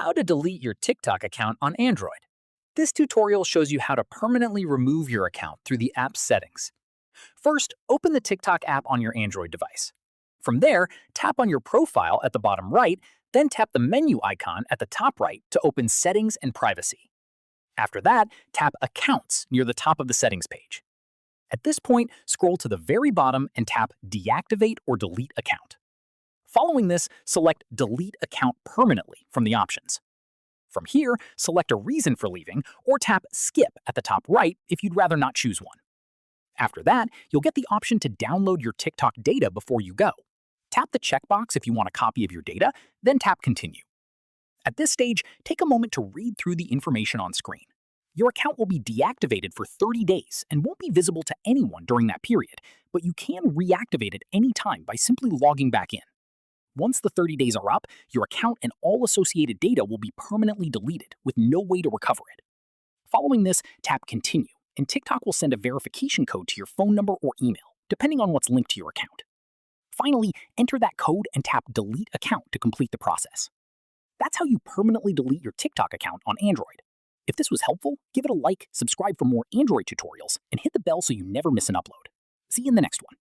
How to delete your TikTok account on Android. This tutorial shows you how to permanently remove your account through the app's settings. First, open the TikTok app on your Android device. From there, tap on your profile at the bottom right, then tap the menu icon at the top right to open Settings and Privacy. After that, tap Accounts near the top of the settings page. At this point, scroll to the very bottom and tap Deactivate or Delete Account. Following this, select Delete Account Permanently from the options. From here, select a reason for leaving or tap Skip at the top right if you'd rather not choose one. After that, you'll get the option to download your TikTok data before you go. Tap the checkbox if you want a copy of your data, then tap Continue. At this stage, take a moment to read through the information on screen. Your account will be deactivated for 30 days and won't be visible to anyone during that period, but you can reactivate it any time by simply logging back in. Once the 30 days are up, your account and all associated data will be permanently deleted with no way to recover it. Following this, tap Continue, and TikTok will send a verification code to your phone number or email, depending on what's linked to your account. Finally, enter that code and tap Delete Account to complete the process. That's how you permanently delete your TikTok account on Android. If this was helpful, give it a like, subscribe for more Android tutorials, and hit the bell so you never miss an upload. See you in the next one.